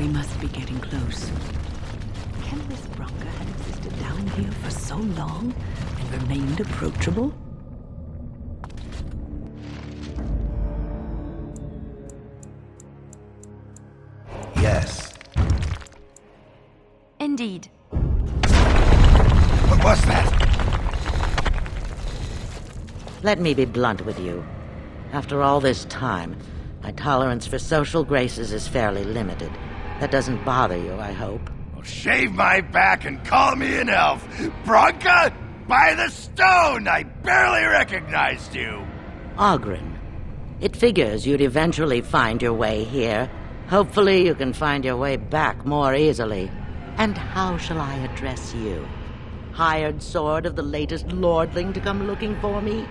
We must be getting close. Can this Bronca have existed down here for so long and remained approachable? Yes. Indeed. What was that? Let me be blunt with you. After all this time, my tolerance for social graces is fairly limited. That doesn't bother you, I hope. Well, shave my back and call me an elf. Bronca, by the stone! I barely recognized you. Ogren. It figures you'd eventually find your way here. Hopefully you can find your way back more easily. And how shall I address you? Hired sword of the latest lordling to come looking for me?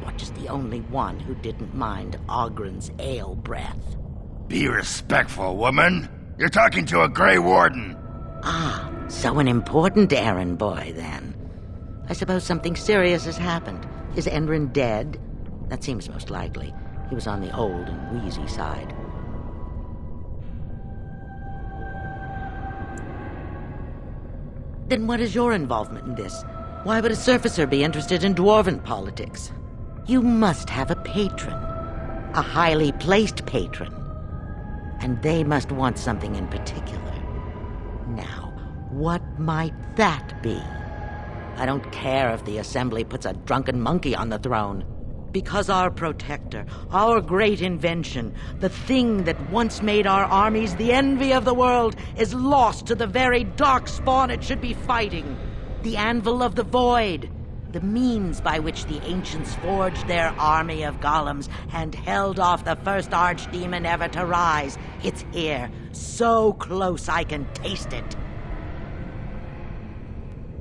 Or just the only one who didn't mind Ogren's ale breath? Be respectful, woman. You're talking to a Grey Warden. Ah, so an important errand boy, then. I suppose something serious has happened. Is Endrin dead? That seems most likely. He was on the old and wheezy side. Then what is your involvement in this? Why would a surfacer be interested in dwarven politics? You must have a patron. A highly placed patron. And they must want something in particular. Now, what might that be? I don't care if the Assembly puts a drunken monkey on the throne. Because our protector, our great invention, the thing that once made our armies the envy of the world, is lost to the very dark spawn it should be fighting. The Anvil of the Void. The means by which the ancients forged their army of golems and held off the first archdemon ever to rise. It's here, so close I can taste it.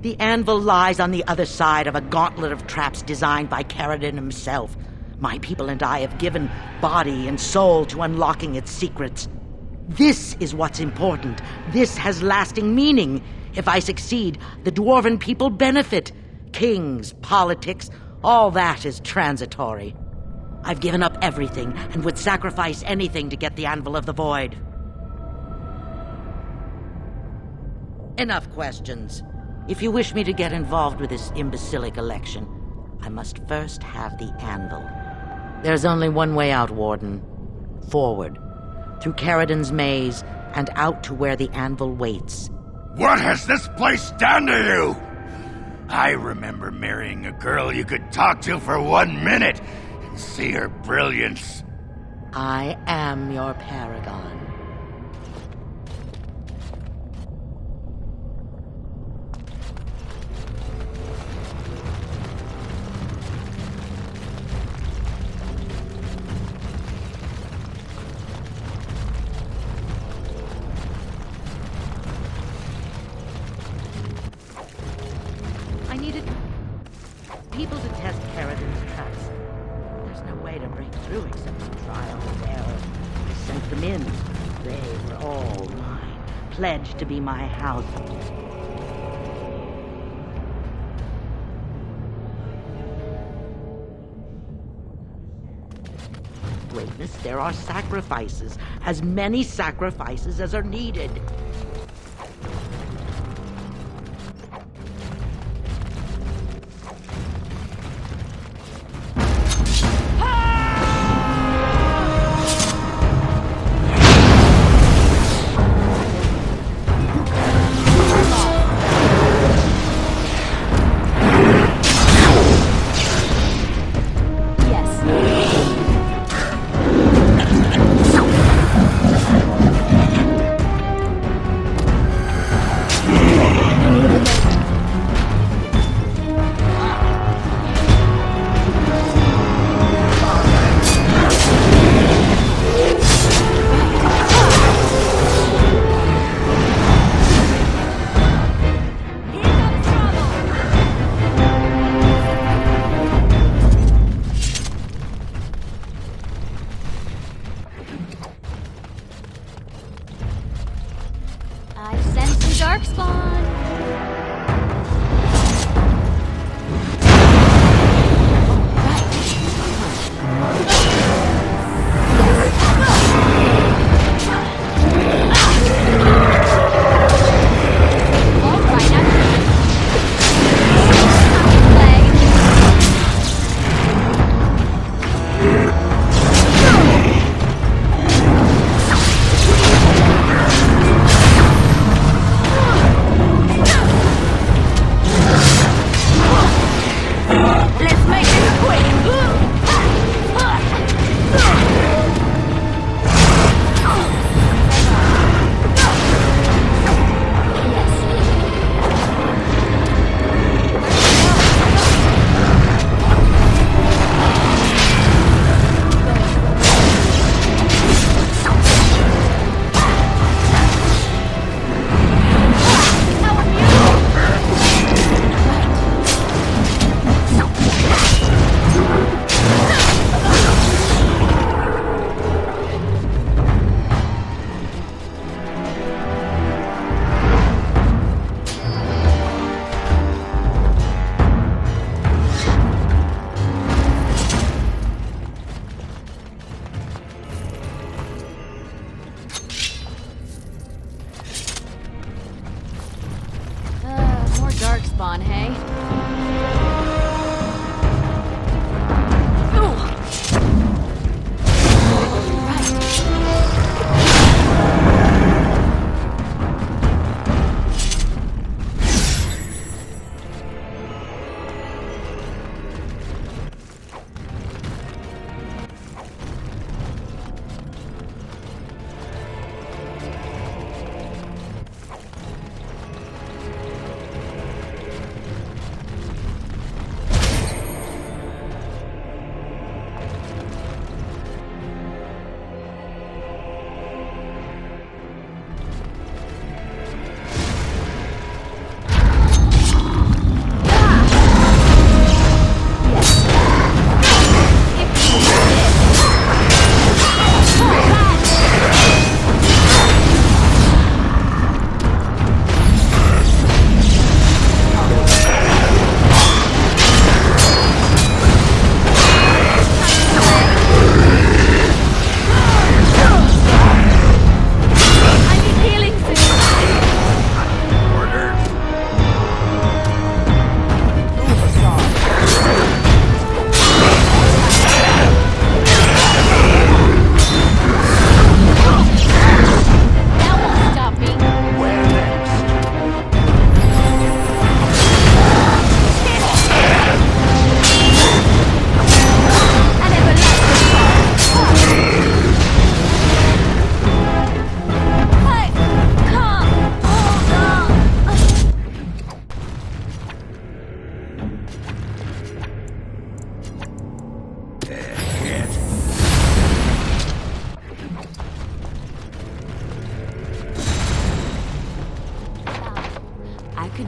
The anvil lies on the other side of a gauntlet of traps designed by Caradon himself. My people and I have given body and soul to unlocking its secrets. This is what's important. This has lasting meaning. If I succeed, the dwarven people benefit. Kings, politics, all that is transitory. I've given up everything and would sacrifice anything to get the Anvil of the Void. Enough questions. If you wish me to get involved with this imbecilic election, I must first have the Anvil. There's only one way out, Warden. Forward. Through Caradon's maze and out to where the Anvil waits. What has this place done to you? I remember marrying a girl you could talk to for 1 minute and see her brilliance. I am your paragon. I needed people to test Caradon's traps. There's no way to break through except some trial and error. I sent them in. They were all mine, pledged to be my house. Greatness, there are sacrifices. As many sacrifices as are needed.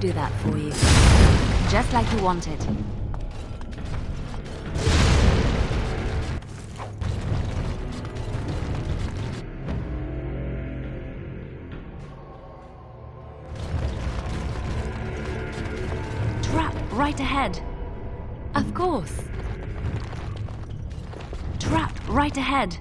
do that for you. Just like you wanted. Trap right ahead. Of course. Trap right ahead.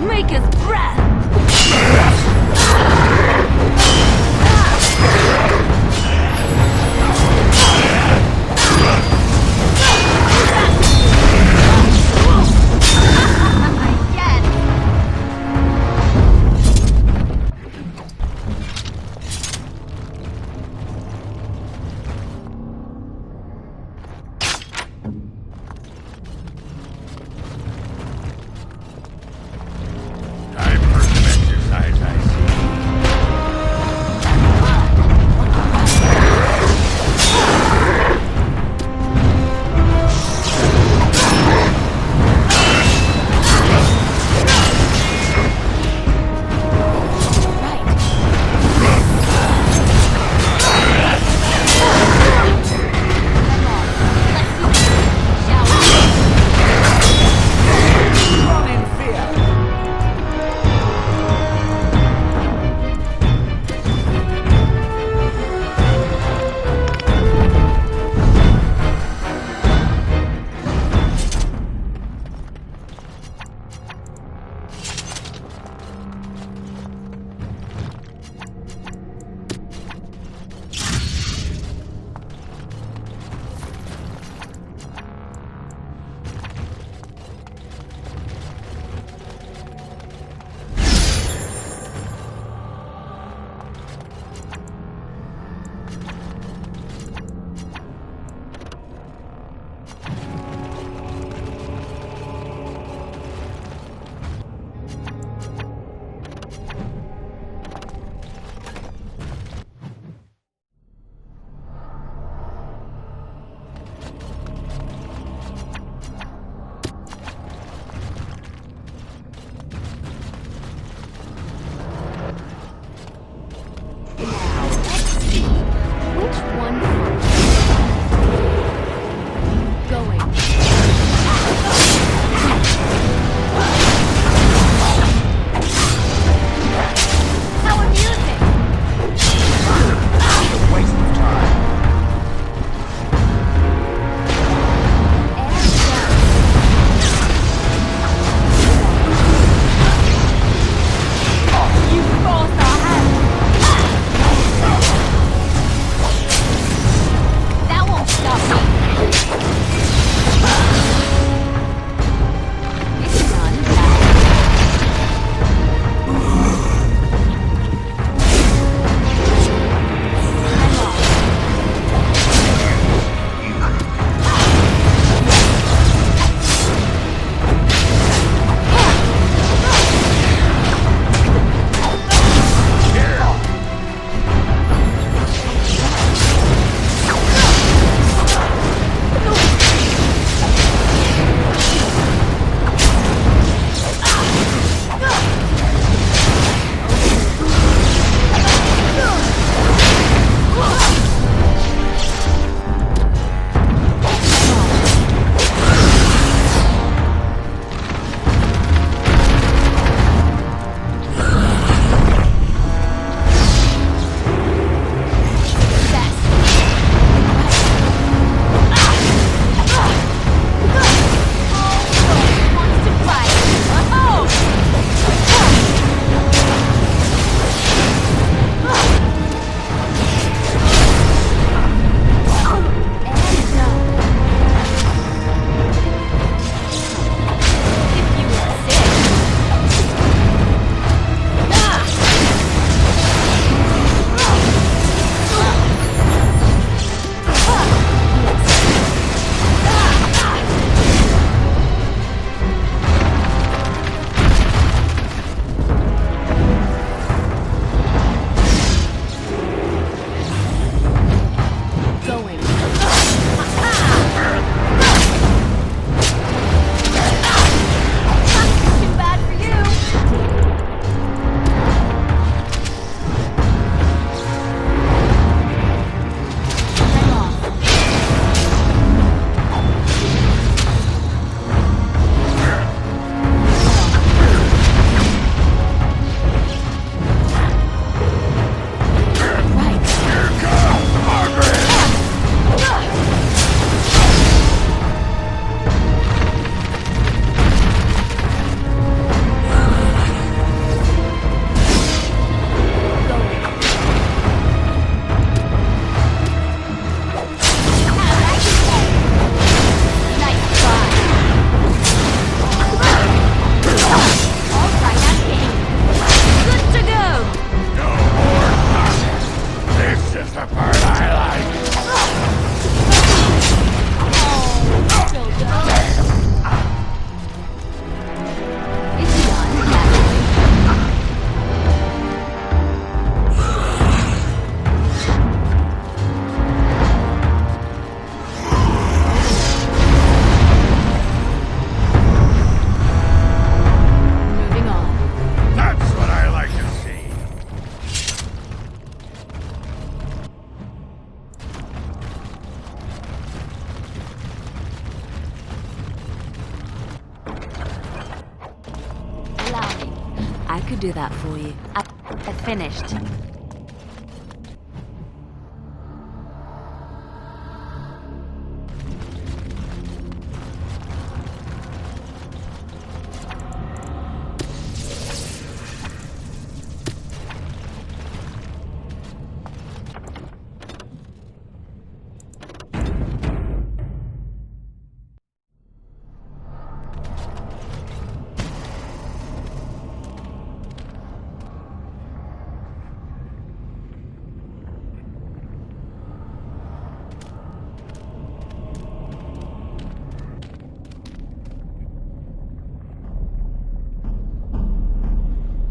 Make his breath! I could do that for you. I finished.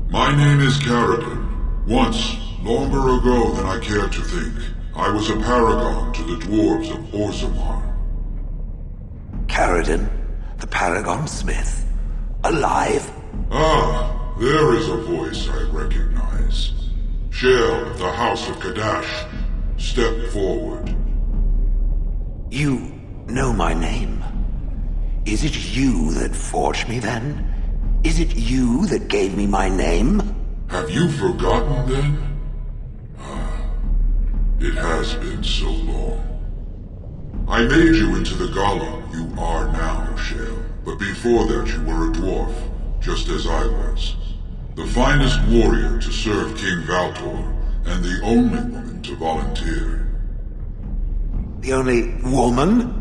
My name is Carradine. Once, longer ago than I care to think, I was a paragon to the dwarves of Orzammar. Carradine, the Paragon Smith. Alive? Ah, there is a voice I recognize. Shale of the House of Kadash, step forward. You know my name. Is it you that forged me then? Is it you that gave me my name? Have you forgotten then? Ah, it has been so long. I made you into the golem you are now, Shale. But before that you were a dwarf, just as I was. The finest warrior to serve King Valtor, and the only woman to volunteer. The only woman?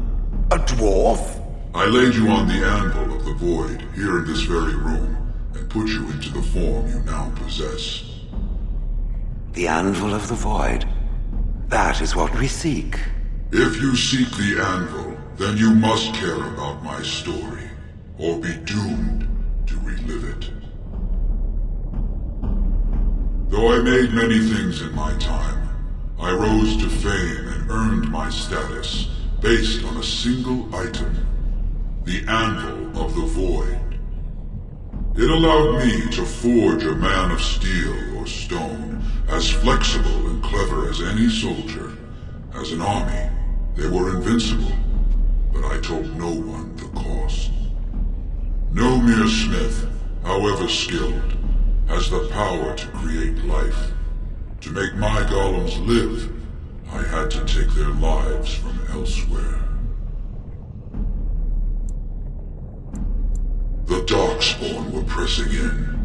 A dwarf? I laid you on the anvil of the void, here in this very room, and put you into the form you now possess. The Anvil of the Void. That is what we seek. If you seek the anvil, then you must care about my story, or be doomed to relive it. Though I made many things in my time, I rose to fame and earned my status based on a single item. The Anvil of the Void. It allowed me to forge a man of steel or stone, as flexible and clever as any soldier. As an army, they were invincible, but I told no one the cost. No mere smith, however skilled, has the power to create life. To make my golems live, I had to take their lives from elsewhere. The Darkspawn were pressing in.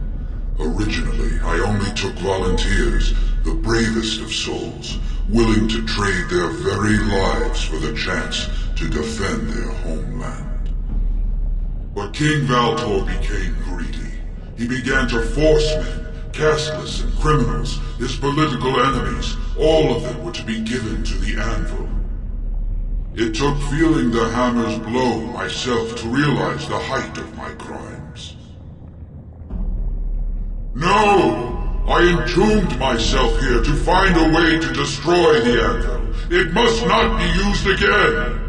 Originally, I only took volunteers, the bravest of souls, willing to trade their very lives for the chance to defend their homeland. But King Valtor became greedy. He began to force men, casteless and criminals, his political enemies, all of them were to be given to the Anvil. It took feeling the hammer's blow myself to realize the height of my crimes. No! I entombed myself here to find a way to destroy the Anvil. It must not be used again!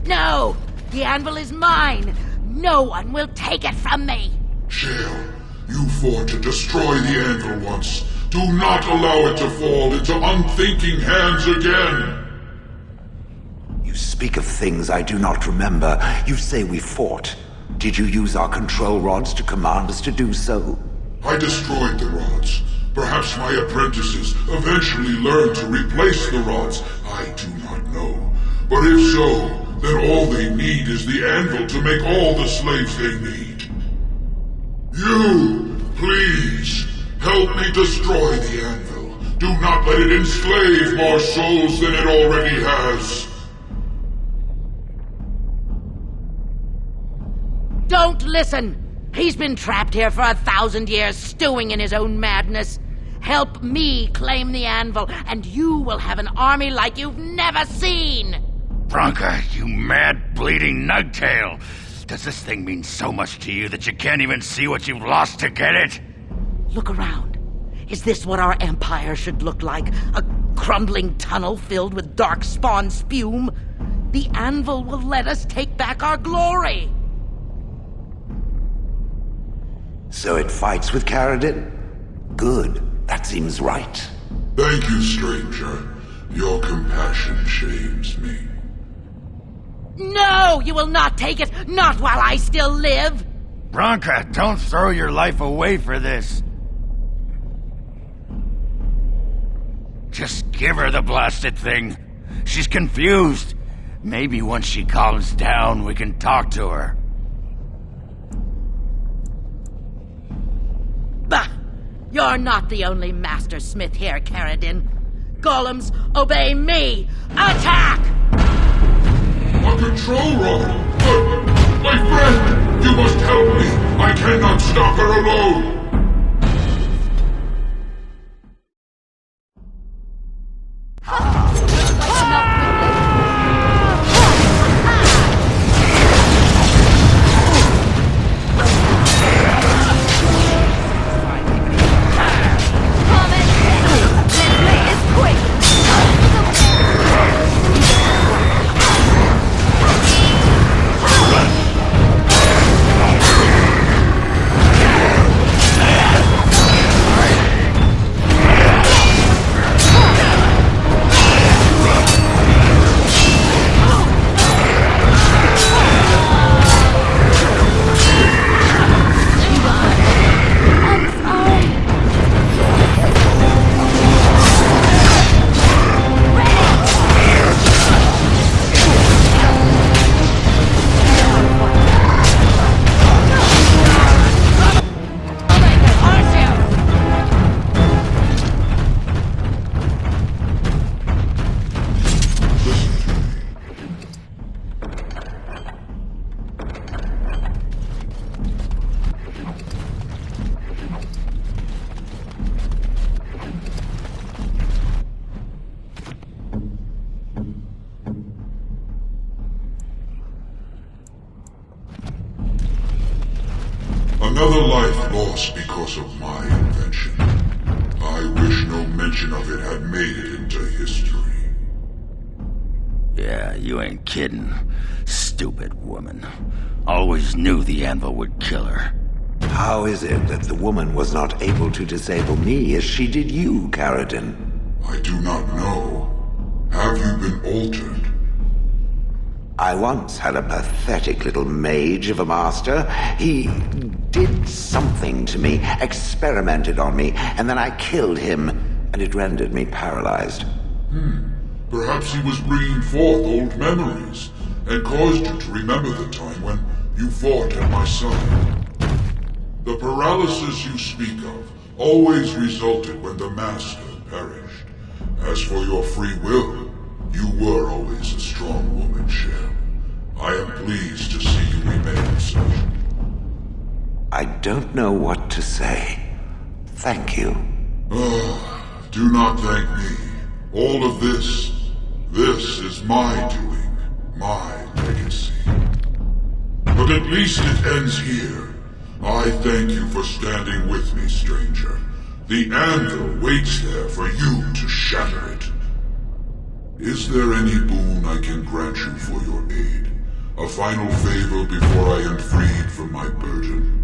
No! The anvil is mine! No one will take it from me! Shale, you fought to destroy the Anvil once. Do not allow it to fall into unthinking hands again! You speak of things I do not remember. You say we fought. Did you use our control rods to command us to do so? I destroyed the rods. Perhaps my apprentices eventually learned to replace the rods. I do not know. But if so, then all they need is the anvil to make all the slaves they need. You, please, help me destroy the anvil. Do not let it enslave more souls than it already has. Don't listen! He's been trapped here for 1,000 years, stewing in his own madness. Help me claim the anvil, and you will have an army like you've never seen! Bronca, you mad, bleeding nugtail! Does this thing mean so much to you that you can't even see what you've lost to get it? Look around. Is this what our empire should look like? A crumbling tunnel filled with darkspawn spume? The anvil will let us take back our glory! So it fights with Carradine? Good. That seems right. Thank you, stranger. Your compassion shames me. No! You will not take it! Not while I still live! Bronca, don't throw your life away for this. Just give her the blasted thing. She's confused. Maybe once she calms down, we can talk to her. Bah! You're not the only master smith here, Caradin. Golems, obey me! Attack! A control rod! My friend! You must help me! I cannot stop her alone! Another life lost because of my invention. I wish no mention of it had made it into history. Yeah, you ain't kidding. Stupid woman. Always knew the Anvil would kill her. How is it that the woman was not able to disable me as she did you, Caradin? I do not know. Have you been altered? I once had a pathetic little mage of a master. He did something to me, experimented on me, and then I killed him, and it rendered me paralyzed. Perhaps he was bringing forth old memories, and caused you to remember the time when you fought at my side. The paralysis you speak of always resulted when the Master perished. As for your free will, you were always a strong woman, Shell. I am pleased to see you remain such. I don't know what to say. Thank you. Do not thank me. All of this is my doing, my legacy. But at least it ends here. I thank you for standing with me, stranger. The Anvil waits there for you to shatter it. Is there any boon I can grant you for your aid? A final favor before I am freed from my burden?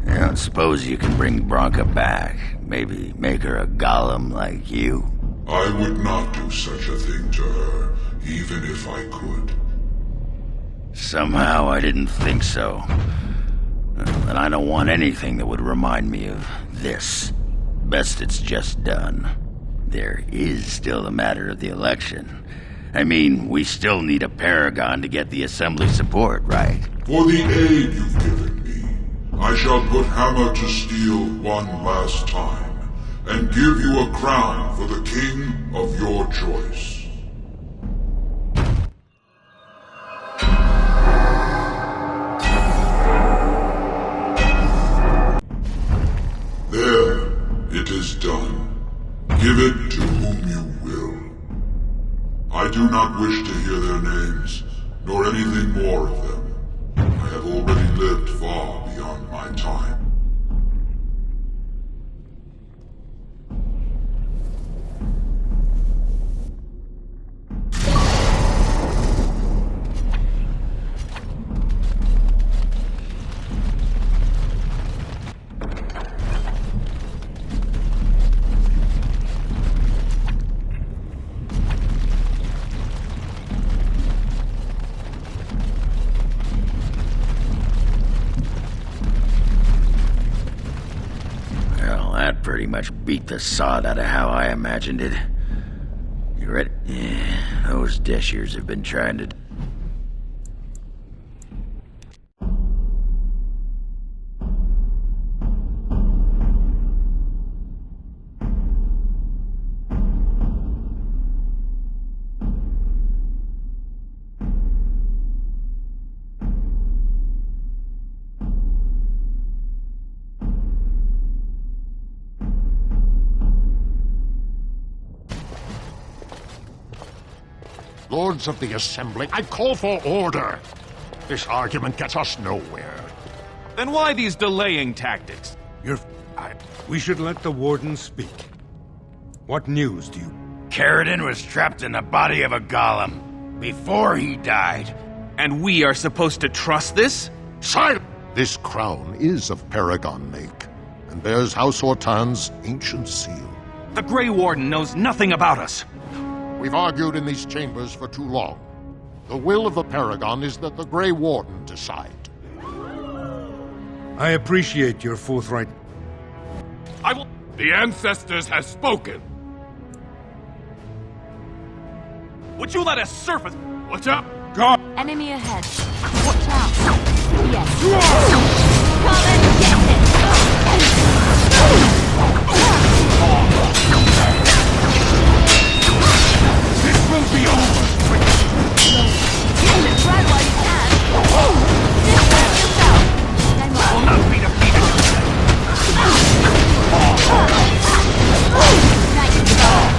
I don't suppose you can bring Bronca back. Maybe make her a golem like you. I would not do such a thing to her, even if I could. Somehow I didn't think so. And I don't want anything that would remind me of this. Best it's just done. There is still the matter of the election. I mean, we still need a paragon to get the Assembly support, right? For the aid you've given me, I shall put hammer to steel one last time, and give you a crown for the king of your choice. There, it is done. Give it to whom you will. I do not wish to hear their names, nor anything more of them. I have already lived far beyond my time. pretty much beat the sod out of how I imagined it. You ready? Yeah, those Deshers have been trying to... Lords of the Assembly, I call for order. This argument gets us nowhere. Then why these delaying tactics? We should let the Warden speak. What news do you... Carradine was trapped in the body of a golem before he died. And we are supposed to trust this? Silence! This crown is of Paragon make, and bears House Hortan's ancient seal. The Grey Warden knows nothing about us. We've argued in these chambers for too long. The will of the Paragon is that the Grey Warden decide. I appreciate your forthright... I will... The Ancestors have spoken. Would you let us surface? What's up? God! Enemy ahead. Watch out. Yes. Come and get This will be over. Get it right while you can. Distract yourself. Time I will up. not be defeated. Nice go. Come on. All right. That's our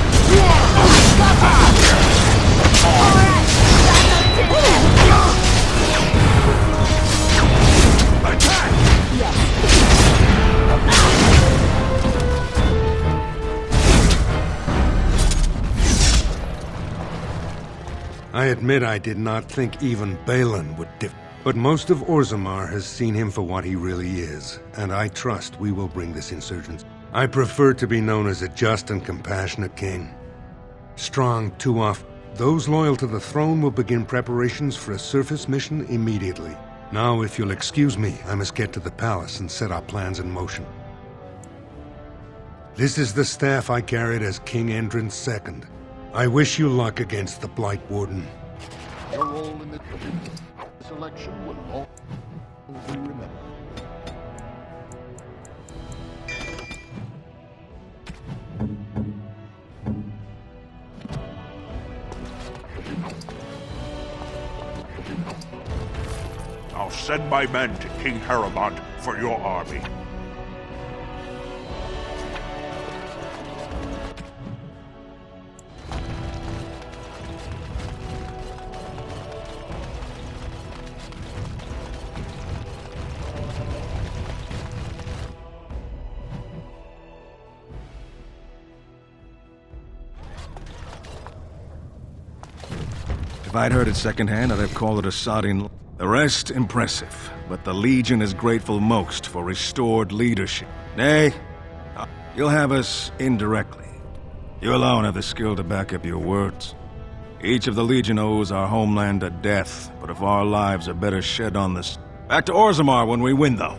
Attack! I admit I did not think even Balin would but most of Orzammar has seen him for what he really is, and I trust we will bring this insurgence. I prefer to be known as a just and compassionate king. Strong, Tuoth. Those loyal to the throne will begin preparations for a surface mission immediately. Now, if you'll excuse me, I must get to the palace and set our plans in motion. This is the staff I carried as King Endrin II. I wish you luck against the Blight Warden. Your role in this election will always be remembered. I'll send my men to King Haribont for your army. If I'd heard it secondhand, I'd have called it a sodding... The rest, impressive, but the Legion is grateful most for restored leadership. Nay, you'll have us indirectly. You alone have the skill to back up your words. Each of the Legion owes our homeland a death, but if our lives are better shed on this... Back to Orzammar when we win, though.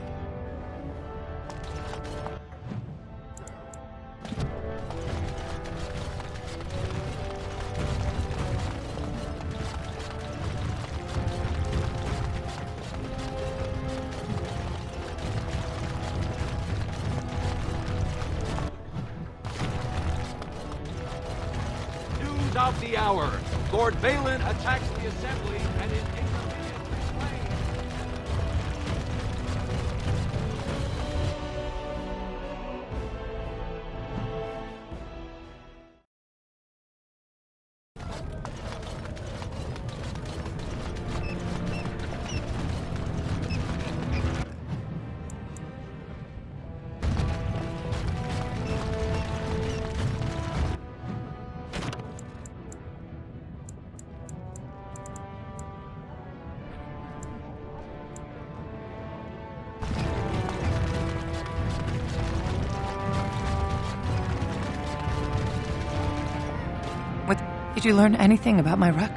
Of the hour. Lord Balin attacks the Assembly and is inconveniently slain. Did you learn anything about my ruck?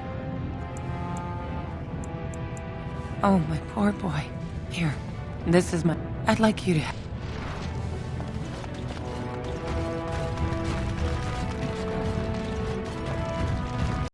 Oh, my poor boy. Here, this is my... I'd like you to...